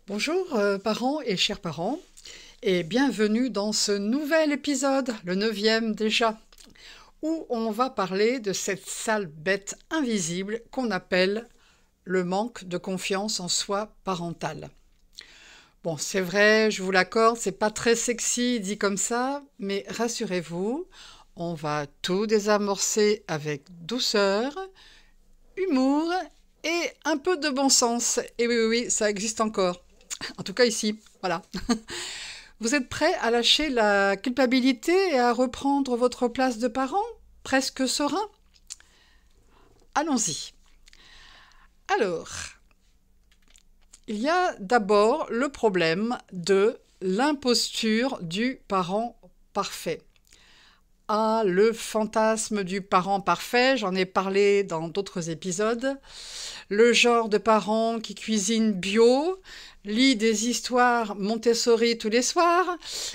Bonjour parents et chers parents, et bienvenue dans ce nouvel épisode, le 9e déjà, où on va parler de cette sale bête invisible qu'on appelle le manque de confiance en soi parentale. Bon, c'est vrai, je vous l'accorde, c'est pas très sexy dit comme ça, mais rassurez-vous, on va tout désamorcer avec douceur, humour et un peu de bon sens. Et oui, oui, oui, ça existe encore. En tout cas ici, voilà. Vous êtes prêts à lâcher la culpabilité et à reprendre votre place de parent, presque serein? Allons-y. Alors, il y a d'abord le problème de l'imposture du parent parfait. Ah, le fantasme du parent parfait, j'en ai parlé dans d'autres épisodes. Le genre de parent qui cuisine bio, lit des histoires Montessori tous les soirs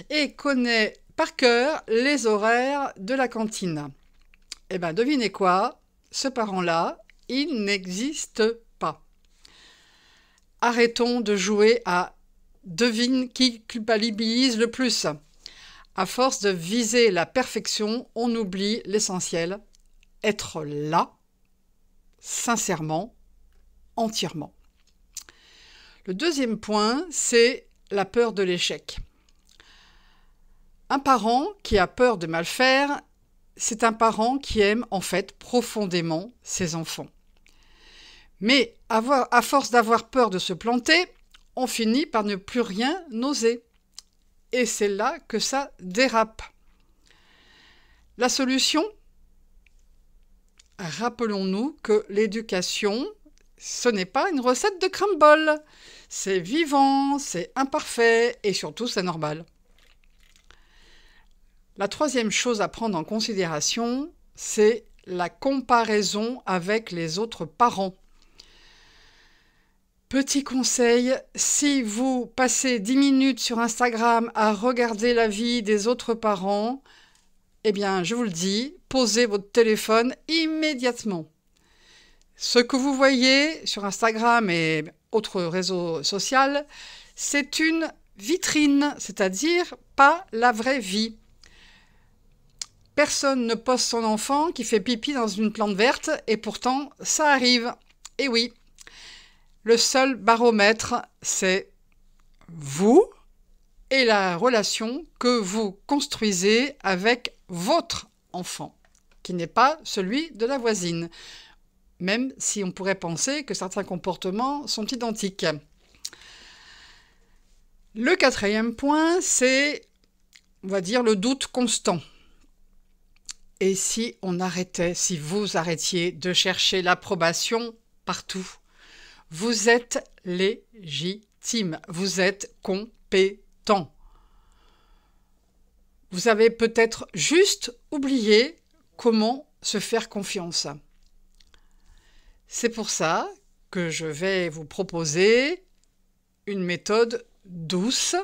et connaît par cœur les horaires de la cantine. Eh bien, devinez quoi? Ce parent-là, il n'existe pas. Arrêtons de jouer à devine qui culpabilise le plus. À force de viser la perfection, on oublie l'essentiel, être là, sincèrement, entièrement. Le deuxième point, c'est la peur de l'échec. Un parent qui a peur de mal faire, c'est un parent qui aime en fait profondément ses enfants. Mais à force d'avoir peur de se planter, on finit par ne plus rien oser. Et c'est là que ça dérape. La solution? Rappelons-nous que l'éducation, ce n'est pas une recette de crumble. C'est vivant, c'est imparfait et surtout c'est normal. La troisième chose à prendre en considération, c'est la comparaison avec les autres parents. Petit conseil, si vous passez 10 minutes sur Instagram à regarder la vie des autres parents, eh bien, je vous le dis, posez votre téléphone immédiatement. Ce que vous voyez sur Instagram et autres réseaux sociaux, c'est une vitrine, c'est-à-dire pas la vraie vie. Personne ne poste son enfant qui fait pipi dans une plante verte et pourtant ça arrive. Et oui, le seul baromètre, c'est vous et la relation que vous construisez avec votre enfant, qui n'est pas celui de la voisine, même si on pourrait penser que certains comportements sont identiques. Le quatrième point, c'est, on va dire, le doute constant. Et si on arrêtait, si vous arrêtiez de chercher l'approbation partout? Vous êtes légitime, vous êtes compétent. Vous avez peut-être juste oublié comment se faire confiance. C'est pour ça que je vais vous proposer une méthode douce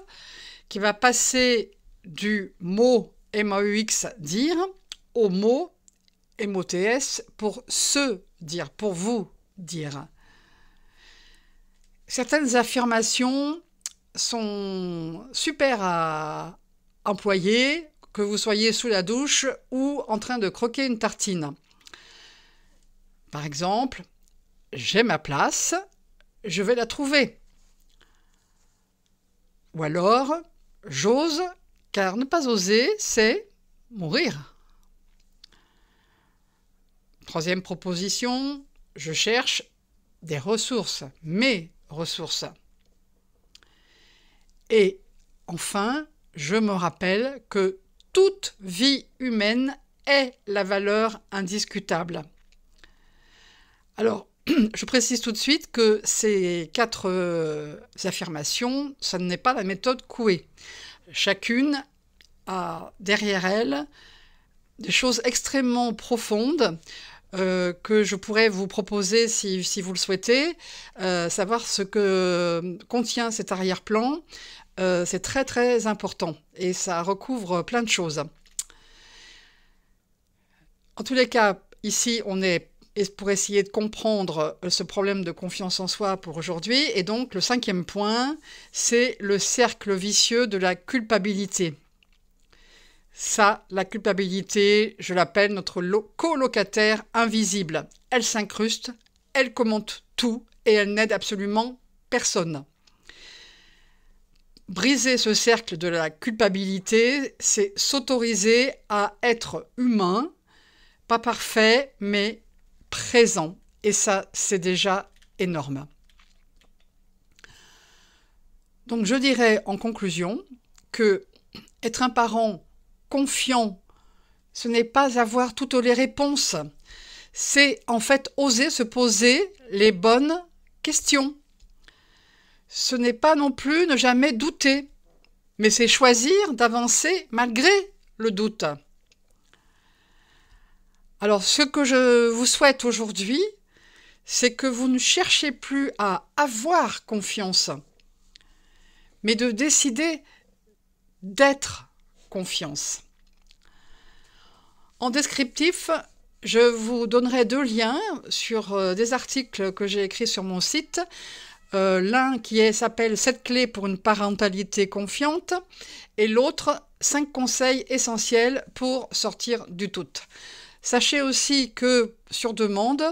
qui va passer du mot MAUX dire au mot MOTS pour se dire, pour vous dire. Certaines affirmations sont super à employer, que vous soyez sous la douche ou en train de croquer une tartine. Par exemple, j'ai ma place, je vais la trouver. Ou alors, j'ose, car ne pas oser, c'est mourir. Troisième proposition, je cherche des ressources, mes ressources. Et enfin, je me rappelle que toute vie humaine est la valeur indiscutable. Alors, je précise tout de suite que ces 4 affirmations, ce n'est pas la méthode Coué. Chacune a derrière elle des choses extrêmement profondes que je pourrais vous proposer si vous le souhaitez, savoir ce que contient cet arrière-plan. C'est très très important et ça recouvre plein de choses. En tous les cas, ici on est et pour essayer de comprendre ce problème de confiance en soi pour aujourd'hui. Et donc, le 5e point, c'est le cercle vicieux de la culpabilité. Ça, la culpabilité, je l'appelle notre colocataire invisible. Elle s'incruste, elle commente tout et elle n'aide absolument personne. Briser ce cercle de la culpabilité, c'est s'autoriser à être humain, pas parfait, mais présent. Et ça, c'est déjà énorme. Donc, je dirais en conclusion que être un parent confiant, ce n'est pas avoir toutes les réponses. C'est en fait oser se poser les bonnes questions. Ce n'est pas non plus ne jamais douter, mais c'est choisir d'avancer malgré le doute. Alors, ce que je vous souhaite aujourd'hui, c'est que vous ne cherchiez plus à avoir confiance, mais de décider d'être confiance. En descriptif, je vous donnerai 2 liens sur des articles que j'ai écrits sur mon site. L'un qui s'appelle « 7 clés pour une parentalité confiante » et l'autre « 5 conseils essentiels pour sortir du doute ». Sachez aussi que, sur demande,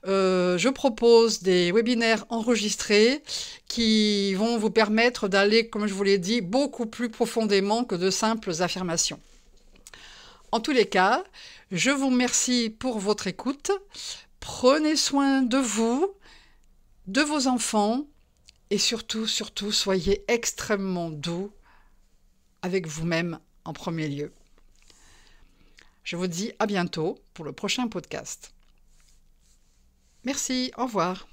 je propose des webinaires enregistrés qui vont vous permettre d'aller, comme je vous l'ai dit, beaucoup plus profondément que de simples affirmations. En tous les cas, je vous remercie pour votre écoute. Prenez soin de vous, de vos enfants et surtout, soyez extrêmement doux avec vous-même en premier lieu. Je vous dis à bientôt pour le prochain podcast. Merci, au revoir.